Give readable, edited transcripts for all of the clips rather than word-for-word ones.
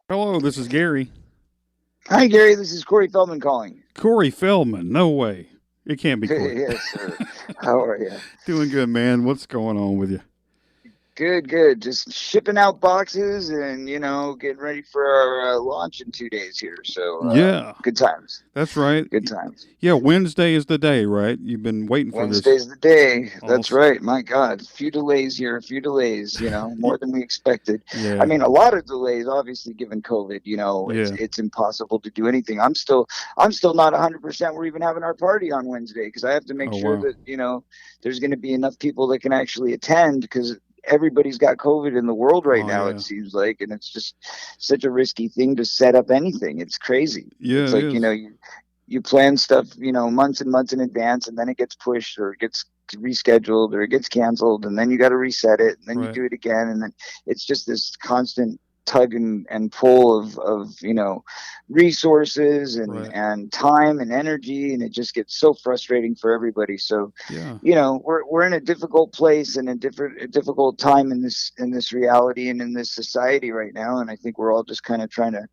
Hello, this is Gary. Hi, Gary. This is Corey Feldman calling. Corey Feldman. No way. It can't be Corey. Yes, sir. How are you? Doing good, man. What's going on with you? Good, good. Just shipping out boxes and, getting ready for our launch in 2 days here. So, Yeah, good times. that's right. Good times. Yeah, Wednesday is the day, right? You've been waiting for this. Wednesday's the day. That's Awesome. right. My God, a few delays here, a few delays, more than we expected. I Yeah, mean, a lot of delays, obviously, given COVID, it's yeah. it's impossible to do anything. I'm still not 100% we're even having our party on Wednesday because I have to make Oh, sure wow. that, there's going to be enough people that can actually attend because everybody's got COVID in the world right Oh, now, it yeah. seems like, and it's just such a risky thing to set up anything. It's crazy. Yeah, It's it like, is. you plan stuff, months and months in advance, and then it gets pushed or it gets rescheduled or it gets canceled, and then you got to reset it, and then you Right, do it again, and then it's just this constant tug and pull of resources right. and time and energy, and it just gets so frustrating for everybody. So, Yeah, we're in a difficult place and a difficult time in this reality and in this society right now, and I think we're all just kind of trying to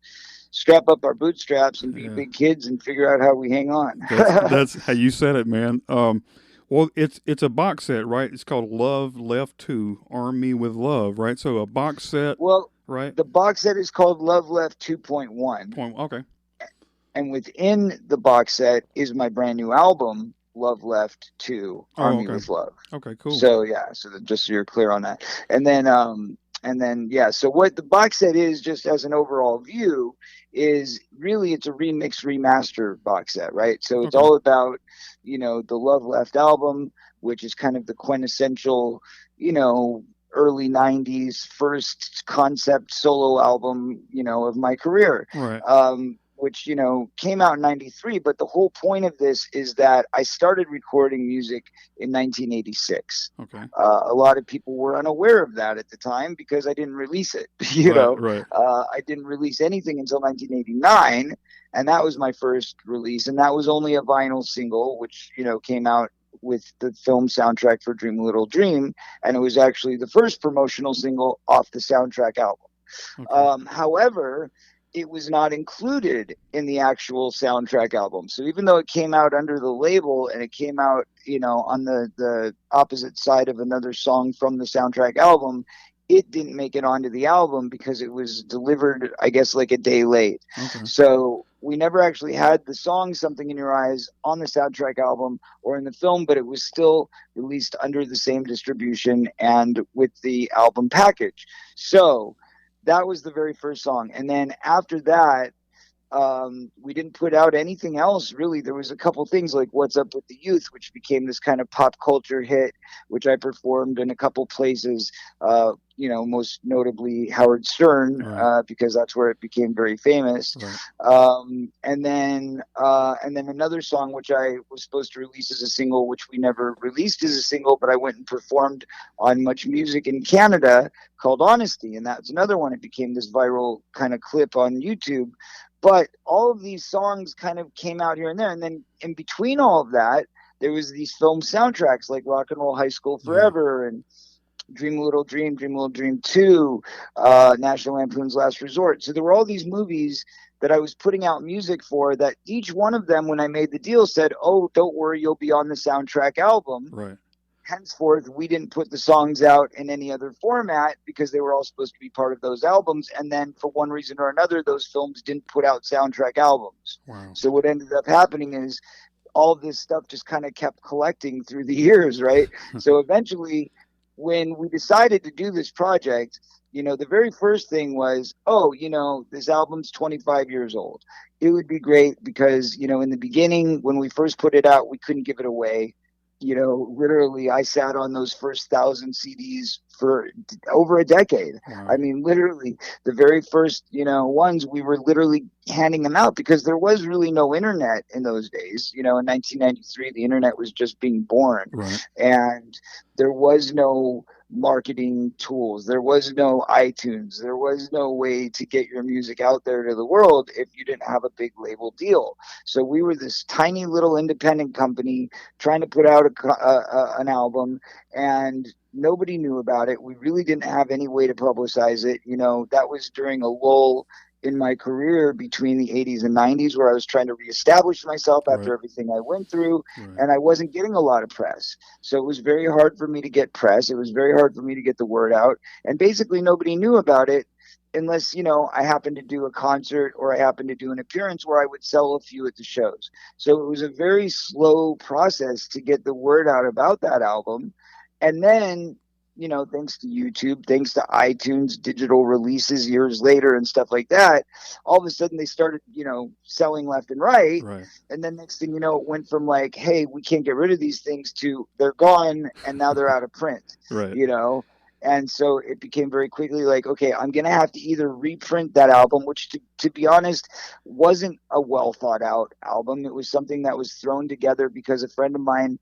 strap up our bootstraps and be yeah. big kids and figure out how we hang on. That's how you said it, man. Well, it's a box set, right? It's called Love Left 2, Arm Me with Love, right? So a box set, Well, right? the box set is called Love Left 2.1, Point. Okay. and within the box set is my brand new album, Love Left 2, Oh, Arm Me okay. with Love. Okay, cool. So yeah, so that just so you're clear on that. And then yeah, so what the box set is, just as an overall view, is really it's a remix remaster box set, right? So it's Okay. all about, the Love Left album, which is kind of the quintessential, you know, early 90s first concept solo album, of my career. Right. Which came out in 93, but the whole point of this is that I started recording music in 1986. Okay. A lot of people were unaware of that at the time because I didn't release it. Right. Right. I didn't release anything until 1989, and that was my first release, and that was only a vinyl single, which came out with the film soundtrack for Dream a Little Dream, and it was actually the first promotional single off the soundtrack album. Okay. However, it was not included in the actual soundtrack album. So even though it came out under the label and it came out, on the opposite side of another song from the soundtrack album, it didn't make it onto the album because it was delivered, I guess, like a day late. Okay. So we never actually had the song Something in Your Eyes on the soundtrack album or in the film, but it was still released under the same distribution and with the album package. So that was the very first song. And then after that, we didn't put out anything else really. There was a couple things like What's Up with the Youth, which became this kind of pop culture hit, which I performed in a couple places, most notably Howard Stern, Right. because that's where it became very famous. Right. And then another song which I was supposed to release as a single, which we never released as a single, but I went and performed on Much Music in Canada, called Honesty, and that's another one. It became this viral kind of clip on YouTube. But all of these songs kind of came out here and there. And then in between all of that, there was these film soundtracks like Rock and Roll High School Yeah. Forever and Dream a Little Dream 2, National Lampoon's Last Resort. So there were all these movies that I was putting out music for that each one of them, when I made the deal, said, oh, don't worry, you'll be on the soundtrack album. Right. Henceforth, we didn't put the songs out in any other format because they were all supposed to be part of those albums. And then, for one reason or another, those films didn't put out soundtrack albums. Wow. So, what ended up happening is all of this stuff just kind of kept collecting through the years, right? So, eventually, when we decided to do this project, the very first thing was, oh, this album's 25 years old. It would be great because, in the beginning, when we first put it out, we couldn't give it away. Literally, I sat on those first 1,000 CDs for over a decade. I Wow. mean, literally, the very first, ones, we were literally handing them out because there was really no internet in those days. In 1993, the internet was just being born, Right. and there was no marketing tools. There was no iTunes. There was no way to get your music out there to the world if you didn't have a big label deal. So we were this tiny little independent company trying to put out an album, and nobody knew about it. We really didn't have any way to publicize it. That was during a lull in my career between the 80s and 90s, where I was trying to reestablish myself Right. after everything I went through, Right. and I wasn't getting a lot of press. So it was very hard for me to get press. It was very hard for me to get the word out. And basically, nobody knew about it unless, I happened to do a concert or I happened to do an appearance where I would sell a few at the shows. So it was a very slow process to get the word out about that album. And then, thanks to YouTube, thanks to iTunes, digital releases years later and stuff like that, all of a sudden they started, selling left and right. Right. And then next thing you know, it went from like, hey, we can't get rid of these things to they're gone and now they're out of print, Right. you know? And so it became very quickly like, okay, I'm going to have to either reprint that album, which to be honest, wasn't a well thought out album. It was something that was thrown together because a friend of mine,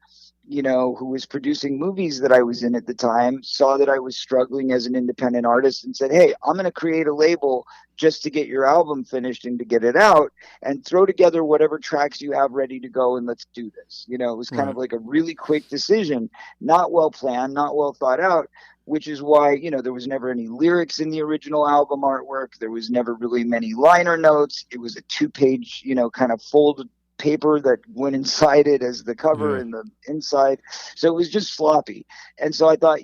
who was producing movies that I was in at the time, saw that I was struggling as an independent artist and said, hey, I'm going to create a label just to get your album finished and to get it out and throw together whatever tracks you have ready to go and let's do this. It was kind of Right. like a really quick decision, not well planned, not well thought out, which is why, there was never any lyrics in the original album artwork. There was never really many liner notes. It was a 2-page, kind of folded paper that went inside it as the cover Yeah. and the inside. So it was just sloppy. And so I thought,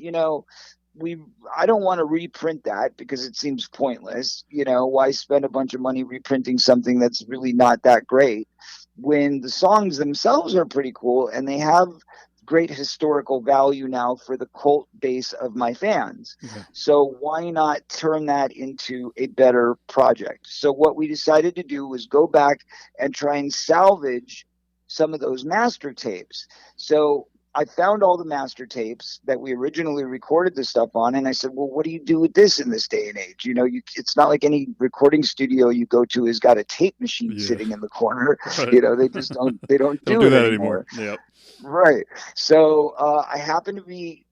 we I don't want to reprint that because it seems pointless. Why spend a bunch of money reprinting something that's really not that great when the songs themselves are pretty cool and they have great historical value now for the cult base of my fans. Yeah. So why not turn that into a better project? So what we decided to do was go back and try and salvage some of those master tapes. So I found all the master tapes that we originally recorded the stuff on, and I said, "Well, what do you do with this in this day and age? It's not like any recording studio you go to has got a tape machine Yeah. sitting in the corner. Right. They just don't Don't do do it that anymore. anymore." Yep. Right. So I happen to be,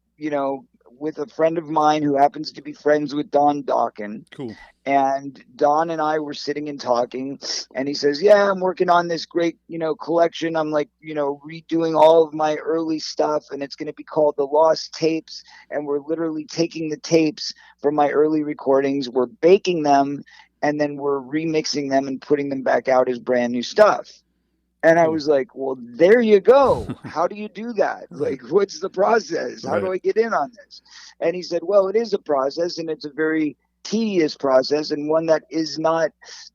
with a friend of mine who happens to be friends with Don Dawkin. Cool. And Don and I were sitting and talking, and he says, "Yeah, I'm working on this great, collection. I'm like, redoing all of my early stuff, and it's going to be called The Lost Tapes. And we're literally taking the tapes from my early recordings, we're baking them, and then we're remixing them and putting them back out as brand new stuff." And I Cool. was like, well, there you go. How do you do that? Right. Like, what's the process? How do Right. I get in on this? And he said, well, it is a process, and it's a very tedious process and one that is not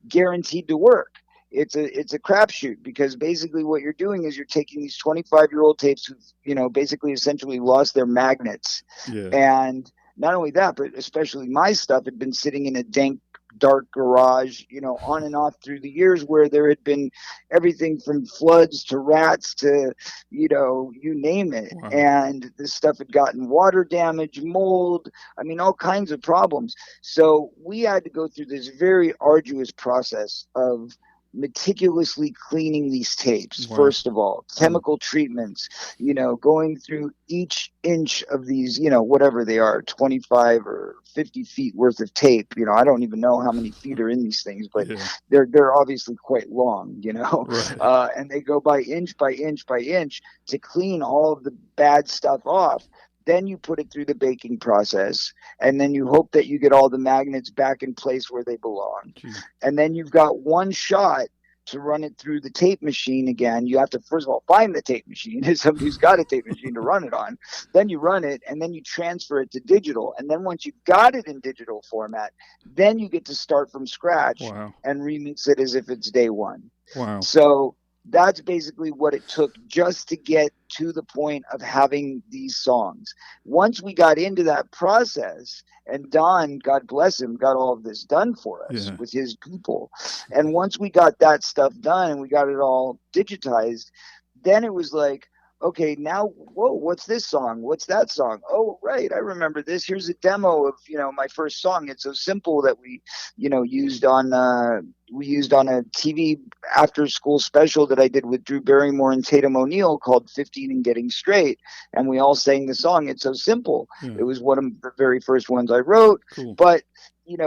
guaranteed to work. It's a crapshoot because basically what you're doing is you're taking these 25-year-old tapes who've, basically essentially lost their magnets. Yeah. And not only that, but especially my stuff had been sitting in a dank, dark garage, on and off through the years where there had been everything from floods to rats to, you name it. Wow. And this stuff had gotten water damage, mold, I mean, all kinds of problems. So we had to go through this very arduous process of meticulously cleaning these tapes, Wow. first of all, Mm. chemical treatments, going through each inch of these, whatever they are, 25 or 50 feet worth of tape. I don't even know how many feet are in these things, but Yeah. they're obviously quite long, Right. and they go by inch by inch by inch to clean all of the bad stuff off. Then you put it through the baking process, and then you hope that you get all the magnets back in place where they belong. Gee. And then you've got one shot to run it through the tape machine again. You have to, first of all, find the tape machine, somebody who's got a tape machine to run it on. Then you run it, and then you transfer it to digital. And then once you've got it in digital format, then you get to start from scratch Wow. and remix it as if it's day one. Wow. So that's basically what it took just to get to the point of having these songs. Once we got into that process, and Don, God bless him, got all of this done for us Yeah. with his people. And once we got that stuff done and we got it all digitized, then it was like, okay, now, whoa, what's this song? What's that song? Oh, right, I remember this. Here's a demo of, my first song. It's so simple that we, used on a TV after school special that I did with Drew Barrymore and Tatum O'Neal called 15 and Getting Straight. And we all sang the song. It's so simple. Yeah. It was one of the very first ones I wrote, Cool. but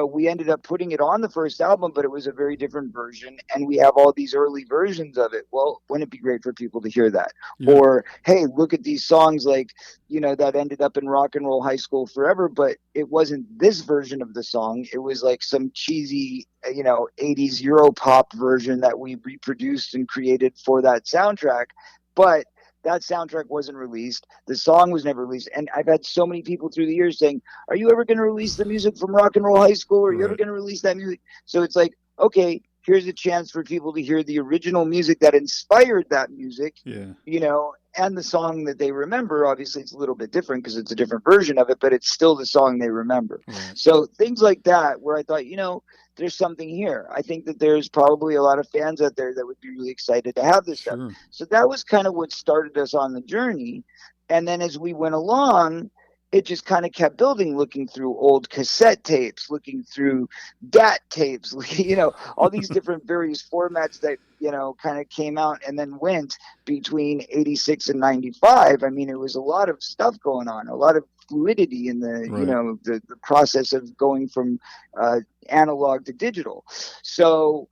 we ended up putting it on the first album, but it was a very different version. And we have all these early versions of it. Well, wouldn't it be great for people to hear that? Yeah. Or, hey, look at these songs like, that ended up in Rock and Roll High School Forever, but it wasn't this version of the song. It was like some cheesy 80s Europop version that we reproduced and created for that soundtrack. But that soundtrack wasn't released. The song was never released. And I've had so many people through the years saying, "Are you ever going to release the music from Rock and Roll High School? Are you ever Right. going to release that music?" So it's like, okay, here's a chance for people to hear the original music that inspired that music, Yeah. and the song that they remember. Obviously, it's a little bit different because it's a different version of it, but it's still the song they remember. Right. So things like that, where I thought, there's something here. I think that there's probably a lot of fans out there that would be really excited to have this stuff. Sure. So that was kind of what started us on the journey. And then as we went along, it just kind of kept building, looking through old cassette tapes, looking through DAT tapes, all these different various formats that, kind of came out and then went between 86 and 95. I mean, it was a lot of stuff going on, a lot of fluidity in the, Right. the process of going from analog to digital. So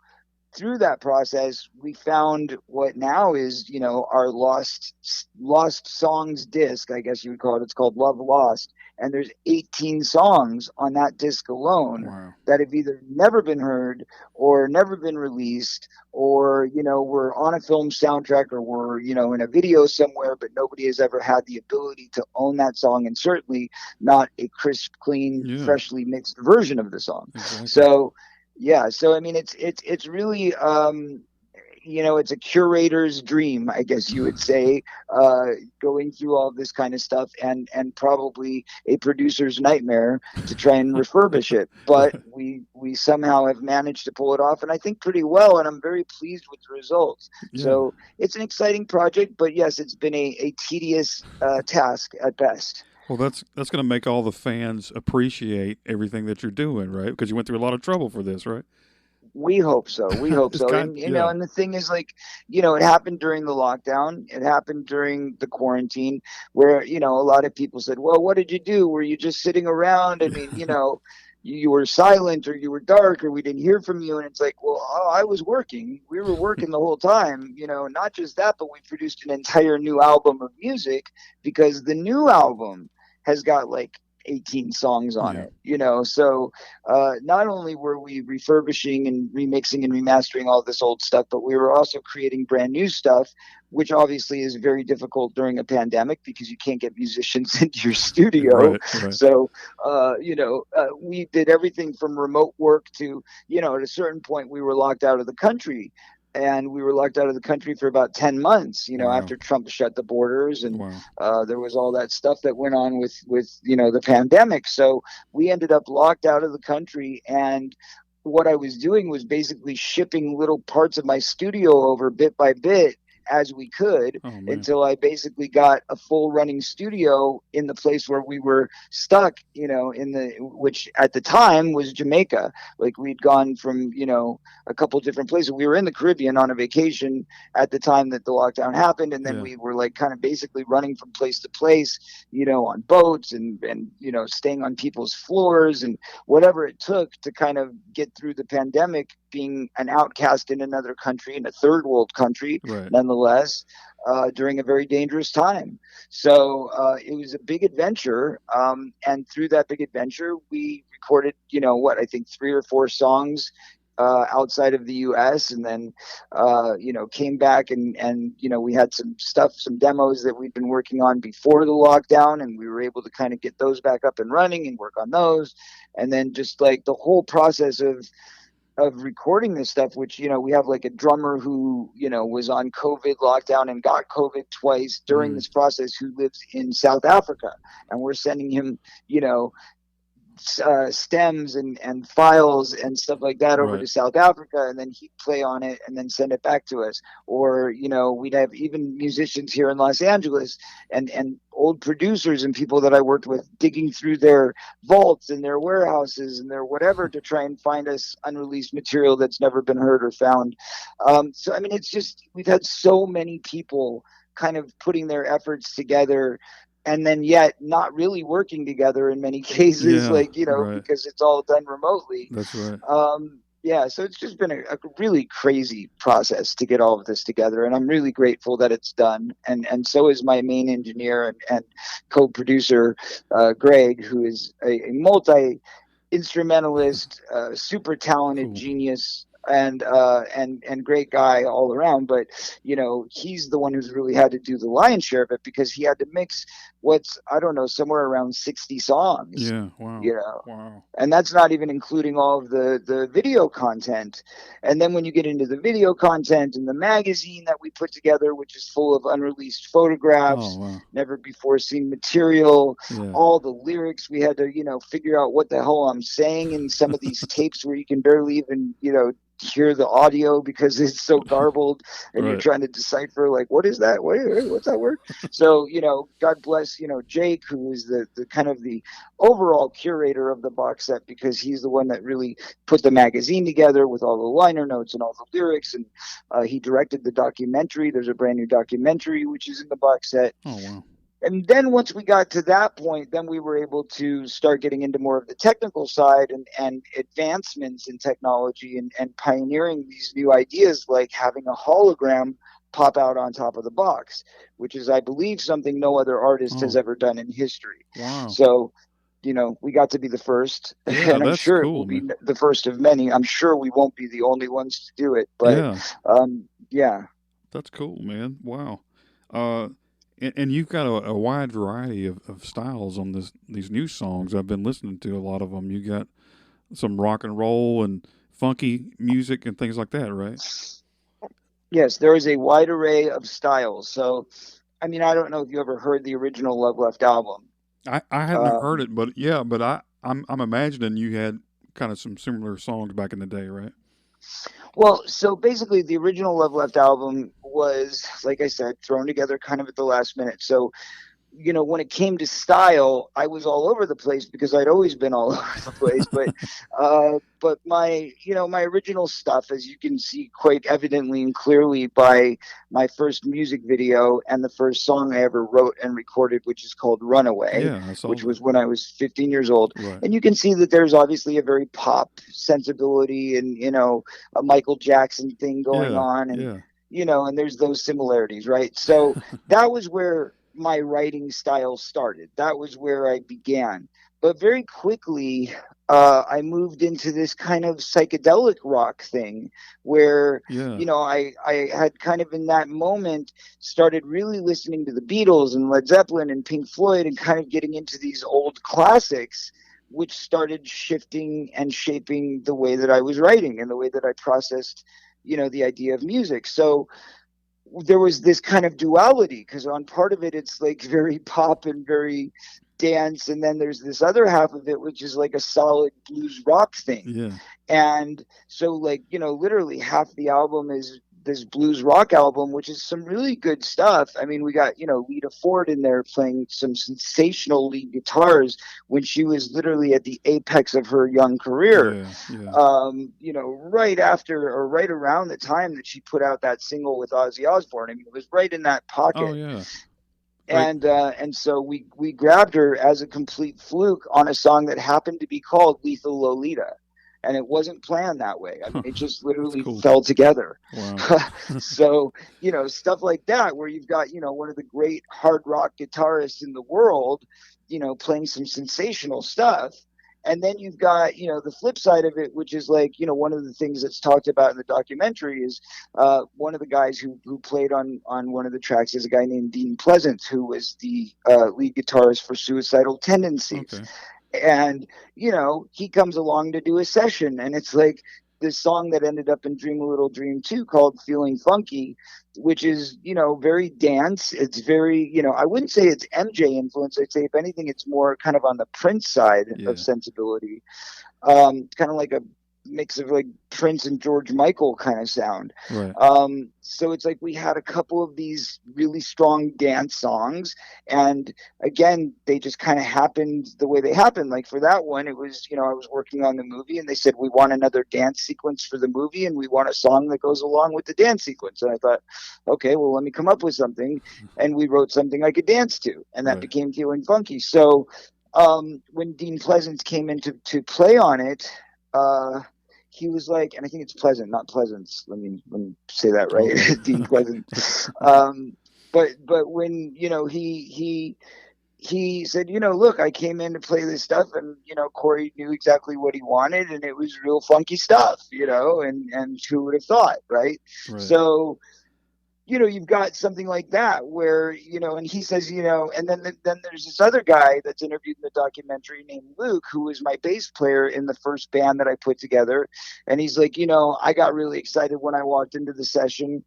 through that process, we found what now is, our lost songs disc, I guess you would call it. It's called Love Lost, and there's 18 songs on that disc alone Wow. that have either never been heard or never been released, or were on a film soundtrack, or were in a video somewhere, but nobody has ever had the ability to own that song, and certainly not a crisp, clean, Yeah. freshly mixed version of the song. Exactly. So yeah, so I mean, it's really it's a curator's dream, I guess you would say, going through all this kind of stuff, and probably a producer's nightmare to try and refurbish it. But Right. we somehow have managed to pull it off, and I think pretty well. And I'm very pleased with the results. Yeah. So it's an exciting project, but yes, it's been a tedious task at best. Well, that's going to make all the fans appreciate everything that you're doing, right? Because you went through a lot of trouble for this, right? We hope so. We hope It's so. kind. And Yeah. and the thing is, like, it happened during the lockdown. It happened during the quarantine, where a lot of people said, "Well, what did you do? Were you just sitting around? I mean, you were silent, or you were dark, or we didn't hear from you." And it's like, well, I was working. We were working the whole time. Not just that, but we produced an entire new album of music, because the new album has got like 18 songs on Yeah. it. So not only were we refurbishing and remixing and remastering all this old stuff, but we were also creating brand new stuff, which obviously is very difficult during a pandemic because you can't get musicians into your studio. Right. Right. So we did everything from remote work to, at a certain point we were locked out of the country. And we were locked out of the country for about 10 months, Wow. after Trump shut the borders, and Wow. there was all that stuff that went on with the pandemic. So we ended up locked out of the country, and what I was doing was basically shipping little parts of my studio over bit by bit as we could, Oh man. until I basically got a full running studio in the place where we were stuck, which at the time was Jamaica. Like, we'd gone from, a couple different places. We were in the Caribbean on a vacation at the time that the lockdown happened. And then Yeah. we were like kind of basically running from place to place, on boats, and, staying on people's floors, and whatever it took to kind of get through the pandemic, being an outcast in another country, in a third world country, Right. nonetheless, during a very dangerous time. So it was a big adventure. And through that big adventure, we recorded, I think 3 or 4 songs outside of the U.S., and then came back, and we had some stuff, some demos that we'd been working on before the lockdown, and we were able to kind of get those back up and running and work on those. And then just like the whole process of recording this stuff, which, we have like a drummer who, was on COVID lockdown and got COVID twice during Mm. this process, who lives in South Africa. And we're sending him, stems and files and stuff like that over Right. to South Africa, and then he'd play on it and then send it back to us. Or, we'd have even musicians here in Los Angeles, and old producers and people that I worked with, digging through their vaults and their warehouses and their whatever to try and find us unreleased material that's never been heard or found. So, I mean, it's just, we've had so many people kind of putting their efforts together, and then yet not really working together in many cases, Yeah. like, Right. because it's all done remotely. That's right. Yeah, so it's just been a really crazy process to get all of this together, and I'm really grateful that it's done. And so is my main engineer and co-producer, Greg, who is a multi instrumentalist, super talented Cool. genius, and great guy all around. But he's the one who's really had to do the lion's share of it, because he had to mix what's, I don't know, somewhere around 60 songs. Yeah. Wow. You know, Wow. and that's not even including all of the video content. And then when you get into the video content and the magazine that we put together, which is full of unreleased Oh photographs, wow. never before seen material, Yeah. all the lyrics, we had to figure out what the hell I'm saying in some of these tapes where you can barely even hear the audio because it's so garbled, and you're Right. trying to decipher, like, what is that, what's that word. So God bless Jake, who is the kind of the overall curator of the box set, because he's the one that really put the magazine together with all the liner notes and all the lyrics, and he directed the documentary. There's a brand new documentary which is in the box set. Oh wow. And then once we got to that point, then we were able to start getting into more of the technical side, and advancements in technology, and pioneering these new ideas, like having a hologram pop out on top of the box, which is, I believe, something no other artist has Oh ever done in history. wow. So, we got to be the first, Yeah, and I'm that's sure it cool, will be man. the first of many. I'm sure we won't be the only ones to do it, but Yeah, yeah. that's cool, man. Wow. Uh, and you've got a wide variety of styles on these new songs. I've been listening to a lot of them. You got some rock and roll and funky music and things like that, right? Yes, there is a wide array of styles. So, I mean, I don't know if you ever heard the original Love Left album. I hadn't heard Um, it, but yeah, but I'm imagining you had kind of some similar songs back in the day, right? well, so basically, the original Love Left album was, like I said, thrown together kind of at the last minute. So, when it came to style, I was all over the place because I'd always been all over the place. But my original stuff, as you can see quite evidently and clearly by my first music video and the first song I ever wrote and recorded, which is called Runaway, Yeah, I saw which that. was when I was 15 years old. Right. And you can see that there's obviously a very pop sensibility, and, a Michael Jackson thing going Yeah, on, and, yeah. and there's those similarities, right? So that was where my writing style started. That was where I began. But very quickly, I moved into this kind of psychedelic rock thing where, Yeah. I had kind of in that moment started really listening to the Beatles and Led Zeppelin and Pink Floyd, and kind of getting into these old classics, which started shifting and shaping the way that I was writing and the way that I processed, the idea of music. So, there was this kind of duality, because on part of it it's like very pop and very dance, and then there's this other half of it which is like a solid blues rock thing. Yeah. And so, like, literally half the album is this blues rock album, which is some really good stuff. I mean, we got, Lita Ford in there playing some sensational lead guitars when she was literally at the apex of her young career. Yeah. Yeah. Right after or right around the time that she put out that single with Ozzy Osbourne. I mean, it was right in that Oh pocket. yeah. Right. And so we grabbed her as a complete fluke on a song that happened to be called Lethal Lolita. And it wasn't planned that way. I mean, it just That's literally cool. fell together. Wow. So, stuff like that, where you've got, one of the great hard rock guitarists in the world, playing some sensational stuff. And then you've got, the flip side of it, which is like, one of the things that's talked about in the documentary is one of the guys who played on one of the tracks is a guy named Dean Pleasant, who was the lead guitarist for Suicidal Tendencies. Okay. And he comes along to do a session, and it's like this song that ended up in Dream a Little Dream 2 called Feeling Funky, which is very dance. It's very, I wouldn't say it's MJ influence. I'd say, if anything, it's more kind of on the Prince side of Yeah. sensibility. Kind of like a mix of like Prince and George Michael kind of sound. Right. So it's like we had a couple of these really strong dance songs, and again, they just kind of happened the way they happened. Like for that one, it was, I was working on the movie, and they said, we want another dance sequence for the movie, and we want a song that goes along with the dance sequence. And I thought, okay, well, let me come up with something. And we wrote something I could dance to, and that Right. became Feeling Funky. So when Dean Pleasance came in to play on it, he was like, and I think it's Pleasant, not Pleasance. Let me say that right, Okay. Dean Pleasant. But when he he said, look, I came in to play this stuff, and Corey knew exactly what he wanted, and it was real funky stuff, and who would have thought, right? Right. So you've got something like that where, and he says, and then there's this other guy that's interviewed in the documentary named Luke, who was my bass player in the first band that I put together. And he's like, I got really excited when I walked into the session,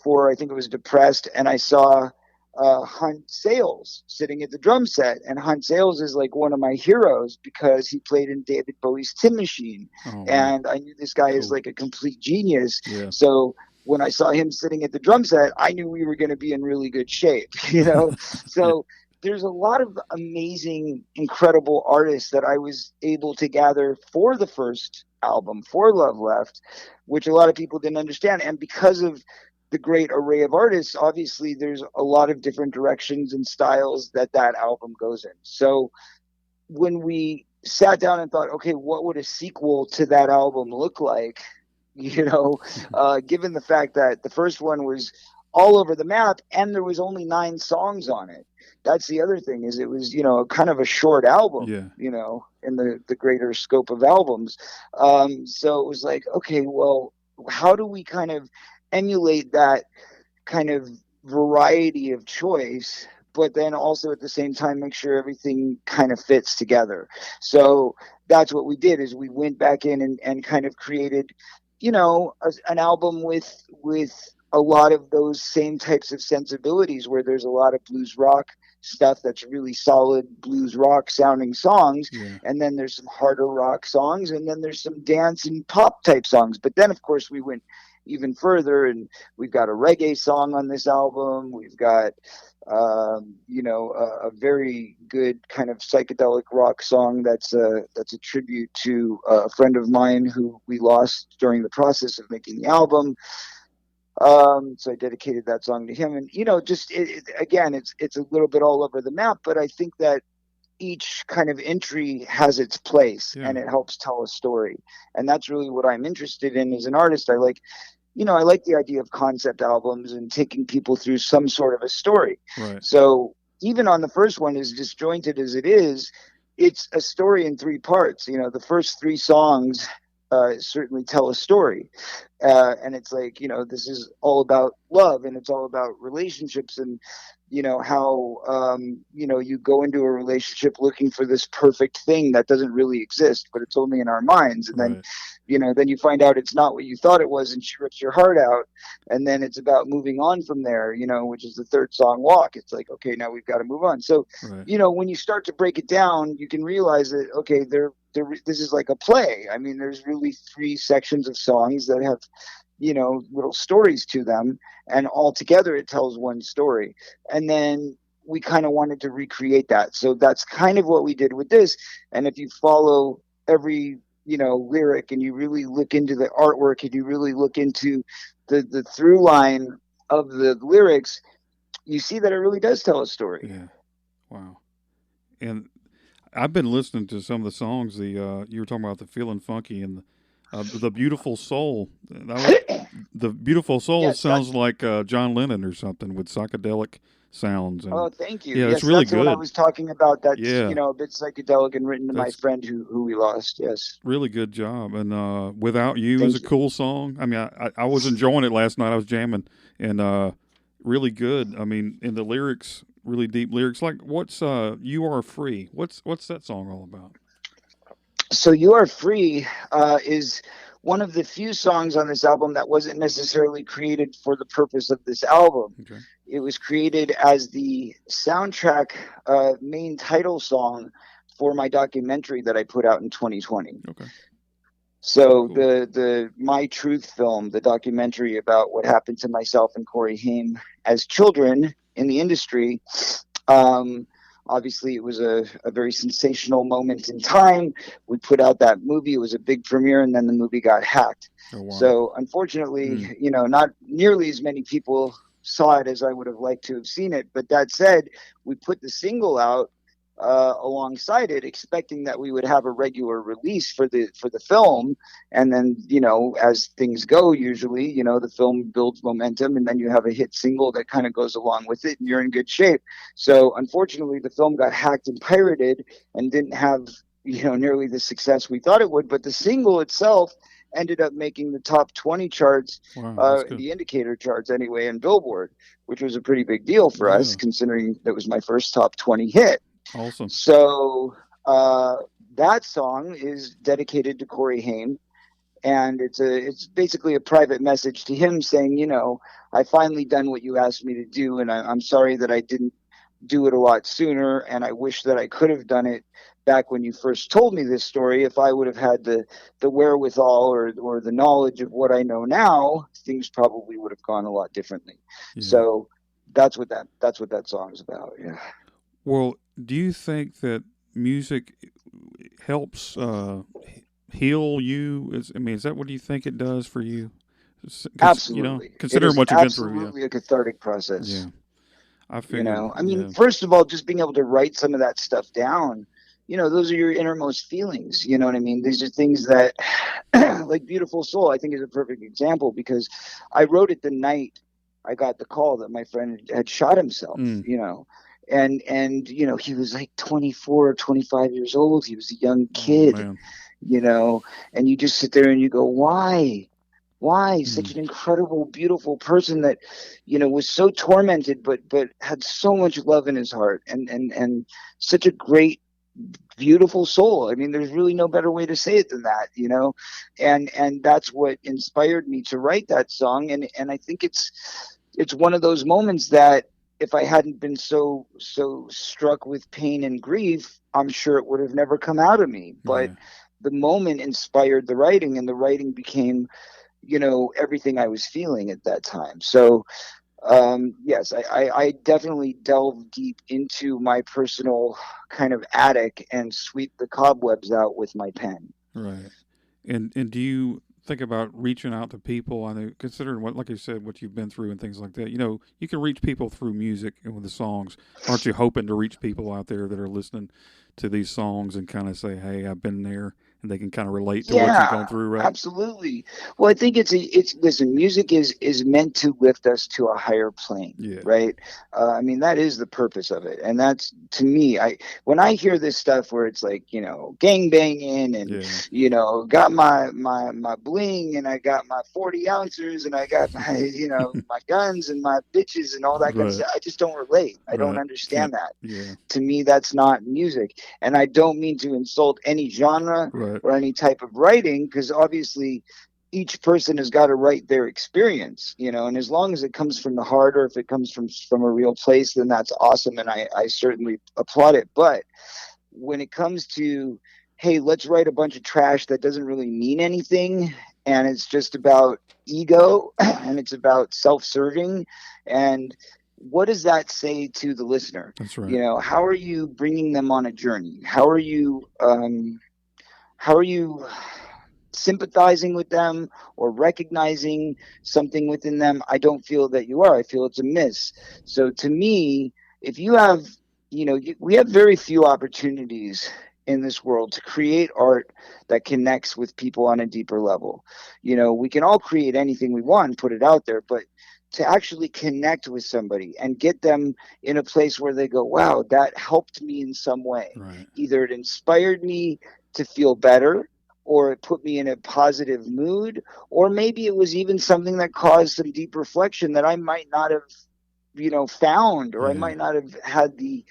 for, I think it was Depressed, and I saw Hunt Sales sitting at the drum set. And Hunt Sales is like one of my heroes because he played in David Bowie's Tin Machine. Oh man. And I knew this guy is Cool. like a complete genius. Yeah. So when I saw him sitting at the drum set, I knew we were going to be in really good shape, Yeah. So there's a lot of amazing, incredible artists that I was able to gather for the first album, for Love Left, which a lot of people didn't understand. And because of the great array of artists, obviously there's a lot of different directions and styles that album goes in. So when we sat down and thought, okay, what would a sequel to that album look like? Given the fact that the first one was all over the map and there was only 9 songs on it. That's the other thing, is it was, kind of a short album, Yeah. in the greater scope of albums. So it was like, okay, well, how do we kind of emulate that kind of variety of choice, but then also at the same time make sure everything kind of fits together? So that's what we did, is we went back in and kind of created, an album with a lot of those same types of sensibilities, where there's a lot of blues rock stuff that's really solid blues rock sounding songs, Yeah. and then there's some harder rock songs, and then there's some dance and pop type songs. But then of course we went even further, and we've got a reggae song on this album. We've got a very good kind of psychedelic rock song that's a tribute to a friend of mine who we lost during the process of making the album. So I dedicated that song to him, and just again, it's a little bit all over the map, but I think that each kind of entry has its place, Yeah. and it helps tell a story. And that's really what I'm interested in as an artist. I like the idea of concept albums and taking people through some sort of a story. Right. So even on the first one, as disjointed as it is, it's a story in 3 parts. The first 3 songs certainly tell a story. And it's like, this is all about love, and it's all about relationships, and, how, you go into a relationship looking for this perfect thing that doesn't really exist, but it's only in our minds. And then, Right. then you find out it's not what you thought it was, and she rips your heart out. And then it's about moving on from there, which is the third song, Walk. It's like, okay, now we've got to move on. So, Right. when you start to break it down, you can realize that, okay, this is like a play. I mean, there's really 3 sections of songs that have, little stories to them, and all together it tells one story. And then we kind of wanted to recreate that. So that's kind of what we did with this. And if you follow every, lyric, and you really look into the artwork, and you really look into the through line of the lyrics, you see that it really does tell a story. Yeah. Wow. And I've been listening to some of the songs. You were talking about the feeling funky and the beautiful soul. The beautiful soul Yes, sounds that's like John Lennon or something with psychedelic sounds, and Oh, thank you. yeah, it's Yes, really that's the one I good. was talking about. That's, Yeah, a bit psychedelic and written to my that's friend who we lost. Yes. really good job. And Without You is a Thank you. cool song. I mean, I was enjoying it last night. I was jamming, and really good. I mean, in the lyrics, really deep lyrics. Like what's You Are Free? What's that song all about? So You Are Free is one of the few songs on this album that wasn't necessarily created for the purpose of this album. Okay. It was created as the soundtrack main title song for my documentary that I put out in 2020. Okay. So Cool. the My Truth film, the documentary about what happened to myself and Corey Haim as children in the industry, obviously it was a very sensational moment in time. We put out that movie. It was a big premiere, and then the movie got hacked. Oh wow. So unfortunately, not nearly as many people saw it as I would have liked to have seen it. But that said, we put the single out alongside it, expecting that we would have a regular release for the film. And then, as things go, usually, the film builds momentum, and then you have a hit single that kind of goes along with it, and you're in good shape. So unfortunately, the film got hacked and pirated and didn't have nearly the success we thought it would. But the single itself ended up making the top 20 charts, Wow, that's good. the indicator charts anyway, in Billboard, which was a pretty big deal for us, Yeah, considering that was my first top 20 hit. awesome. So that song is dedicated to Corey Haim, and it's basically a private message to him saying, I finally done what you asked me to do, and I'm sorry that I didn't do it a lot sooner, and I wish that I could have done it back when you first told me this story. If I would have had the wherewithal or the knowledge of what I know now, things probably would have gone a lot differently. Yeah. So that's what that song is about. Yeah. Well, do you think that music helps heal you? I mean, is that what you think it does for you? Because Absolutely. It considering is what you've been through, yeah, absolutely a cathartic yeah, process. I figured, I mean, yeah, first of all, just being able to write some of that stuff down, those are your innermost feelings. You know what I mean? These are things that, like Beautiful Soul, I think is a perfect example, because I wrote it the night I got the call that my friend had shot himself, mm, and he was like 24 or 25 years old. He was a young oh kid, man, you know, and you just sit there and you go, why? Why such mm, an incredible, beautiful person that, was so tormented, but had so much love in his heart, and such a great, beautiful soul. I mean, there's really no better way to say it than that, and that's what inspired me to write that song. And I think it's one of those moments that, if I hadn't been so struck with pain and grief, I'm sure it would have never come out of me. But yeah, the moment inspired the writing, and the writing became, everything I was feeling at that time. So yes, I definitely delve deep into my personal kind of attic and sweep the cobwebs out with my pen. right. And do you think about reaching out to people? I know, considering what, like you said, what you've been through and things like that. You can reach people through music and with the songs. Aren't you hoping to reach people out there that are listening to these songs and kind of say, "Hey, I've been there," and they can kind of relate to what you've Yeah, gone through, right? absolutely. Well, I think it's listen, music is meant to lift us to a higher plane, Yeah, right? I mean, that is the purpose of it, and that's, to me, I when I hear this stuff where it's like, gang banging, and yeah, got my bling, and I got my 40 ounces, and I got my my guns and my bitches and all that kind of right, stuff. I just don't relate. I don't right. Can't. understand that. Yeah, To me, that's not music, and I don't mean to insult any genre right. or any type of writing, because obviously each person has got to write their experience, and as long as it comes from the heart, or if it comes from a real place, then that's awesome, and I certainly applaud it. But when it comes to, hey, let's write a bunch of trash that doesn't really mean anything, and it's just about ego, and it's about self-serving, and what does that say to the listener? That's right. How are you bringing them on a journey? How are you sympathizing with them, or recognizing something within them? I don't feel that you are. I feel it's a miss. So to me, if you have, we have very few opportunities in this world to create art that connects with people on a deeper level. We can all create anything we want and put it out there, but to actually connect with somebody and get them in a place where they go, wow, that helped me in some way. Right. Either it inspired me to feel better, or it put me in a positive mood, or maybe it was even something that caused some deep reflection that I might not have, found, or I Yeah. might not have had the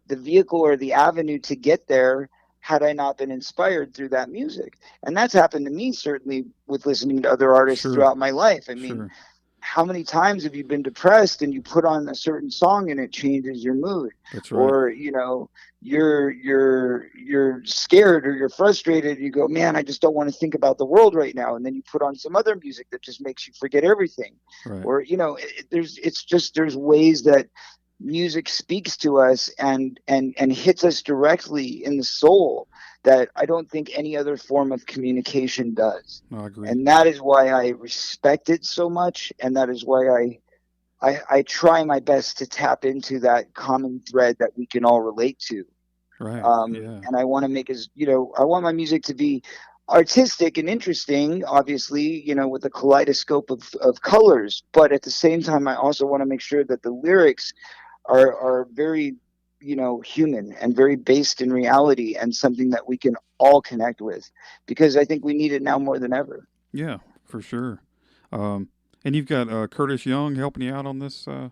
vehicle or the avenue to get there, had I not been inspired through that music. And that's happened to me, certainly, with listening to other artists Sure. throughout my life. I mean, Sure. how many times have you been depressed and you put on a certain song and it changes your mood? That's right. Or you're scared or you're frustrated, you go, man, I just don't want to think about the world right now, and then you put on some other music that just makes you forget everything. Right. Or there's ways that music speaks to us, and hits us directly in the soul, that I don't think any other form of communication does. No, I agree. And that is why I respect it so much, and that is why I try my best to tap into that common thread that we can all relate to. Right. Yeah. And I want to make I want my music to be artistic and interesting, obviously, with a kaleidoscope of colors. But at the same time, I also want to make sure that the lyrics are very, human and very based in reality and something that we can all connect with, because I think we need it now more than ever. Yeah, for sure. Um, and you've got Curtis Young helping you out on this album.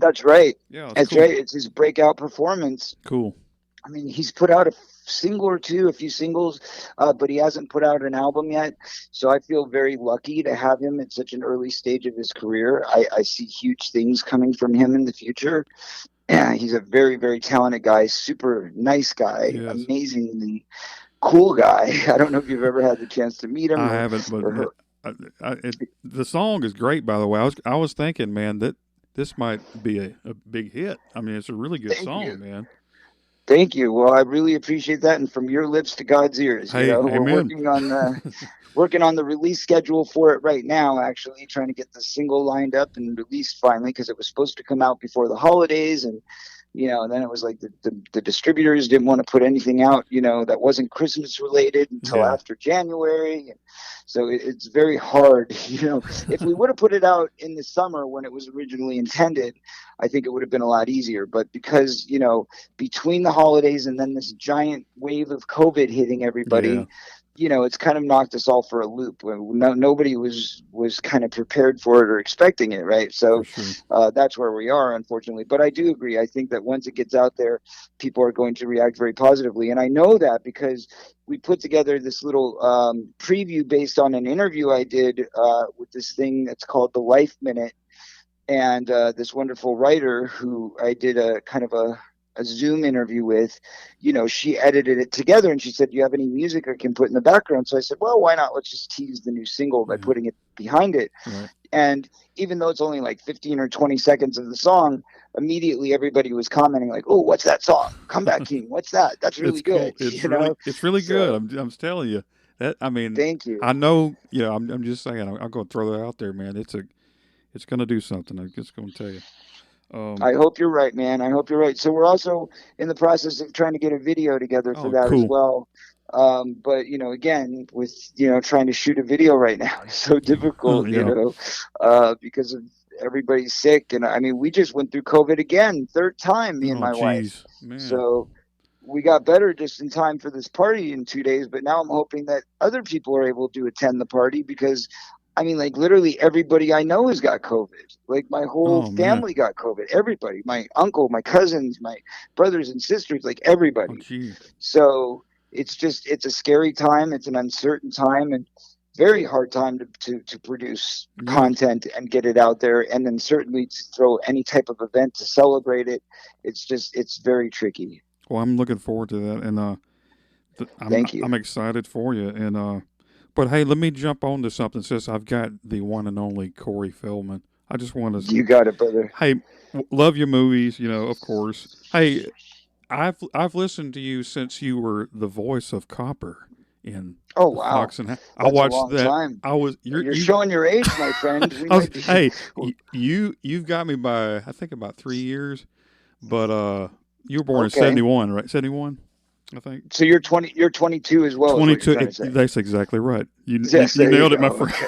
That's right. Yeah, that's That's cool. right. It's his breakout performance. Cool. I mean, he's put out a single or two, a few singles, but he hasn't put out an album yet. So I feel very lucky to have him at such an early stage of his career. I see huge things coming from him in the future. Yeah, he's a very, very talented guy, super nice guy, Yes, amazingly cool guy. I don't know if you've ever had the chance to meet him I haven't, or but the song is great. By the way, I was thinking, man, that this might be a big hit. I mean, it's a really good Thank song, you. man. Thank you. Well, I really appreciate that. And from your lips to God's ears, Hey, we're amen. working on the release schedule for it right now, actually trying to get the single lined up and released finally, because it was supposed to come out before the holidays. And then it was like the distributors didn't want to put anything out, that wasn't Christmas related until Yeah, after January. And so it's very hard. If we would have put it out in the summer when it was originally intended, I think it would have been a lot easier. But because, between the holidays and then this giant wave of COVID hitting yeah, everybody, it's kind of knocked us all for a loop. Nobody was kind of prepared for it or expecting it, right? for So sure. that's where we are, unfortunately. But I do agree. I think that once it gets out there, people are going to react very positively, and I know that because we put together this little preview based on an interview I did with this thing that's called the Life Minute, and this wonderful writer who I did a kind of a Zoom interview with, she edited it together and she said, "Do you have any music I can put in the background?" So I said, "Well, why not? Let's just tease the new single by Yeah, putting it behind it." right. And even though it's only like 15 or 20 seconds of the song, immediately everybody was commenting like, "Oh, what's that song? Comeback King. What's that? That's really It's good." cool. It's really good. So I'm telling you that. I mean, thank you. I know. I'm just saying. I'm going to throw that out there, man. It's going to do something. I'm just going to tell you. Um. I hope you're right, man. I hope you're right. So we're also in the process of trying to get a video together for Oh, that as cool. well. But again, with trying to shoot a video right now is so difficult, Yeah. because of everybody's sick. And I mean, we just went through COVID again, third time, me and Oh, my wife. jeez, man. So we got better just in time for this party in 2 days. But now I'm hoping that other people are able to attend the party, because I mean, like literally everybody I know has got COVID. Like my whole Oh, man. family got COVID. Everybody, my uncle, my cousins, my brothers and sisters, like Oh, everybody. gee. So it's a scary time. It's an uncertain time and very hard time to produce Yeah. content and get it out there. And then certainly to throw any type of event to celebrate it. It's very tricky. Well, I'm looking forward to that, and I'm Thank you. I'm excited for you. And but hey, let me jump on to something. Since I've got the one and only Corey Feldman, I just want to. You got it, brother. Hey, love your movies, of course. Hey, I've listened to you since you were the voice of Copper in Oh, the wow. Fox and I That's a watched long that. time. I was You're showing your age, my friend. We might be. hey, you've got me by I think about 3 years, but you were born in Okay. '71, right? '71, I think. So you're 20. You're 22 as well, is what you're 22. trying to say. That's exactly right. Yes, You there you nailed it, my go. friend. Okay.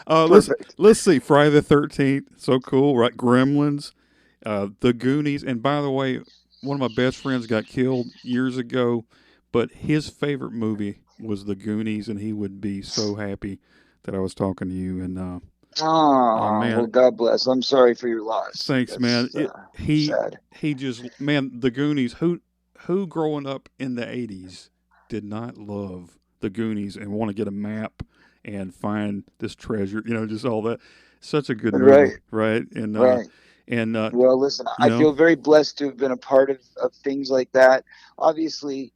Let's Perfect. let's see. Friday the 13th. So cool, right? Gremlins, the Goonies, and by the way, one of my best friends got killed years ago, but his favorite movie was the Goonies, and he would be so happy that I was talking to you. And Oh, well, man, God bless. I'm sorry for your loss. thanks, man. That's He sad. he just man, the Goonies. Who growing up in the '80s did not love the Goonies and want to get a map and find this treasure? Just all that. Such a good movie, Right. right? And Right. and Well, listen, you I know, feel very blessed to have been a part of things like that. Obviously,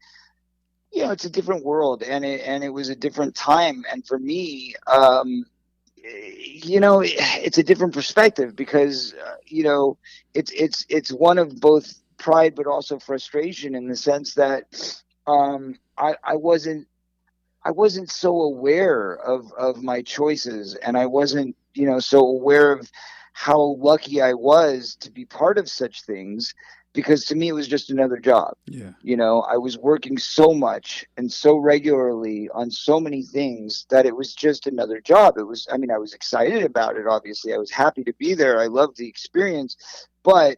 it's a different world, and it was a different time. And for me, it's a different perspective because it's one of both pride but also frustration in the sense that I wasn't so aware of my choices, and I wasn't so aware of how lucky I was to be part of such things, because to me it was just another job. Yeah. I was working so much and so regularly on so many things that it was just another job. I mean, I was excited about it, obviously. I was happy to be there. I loved the experience. But,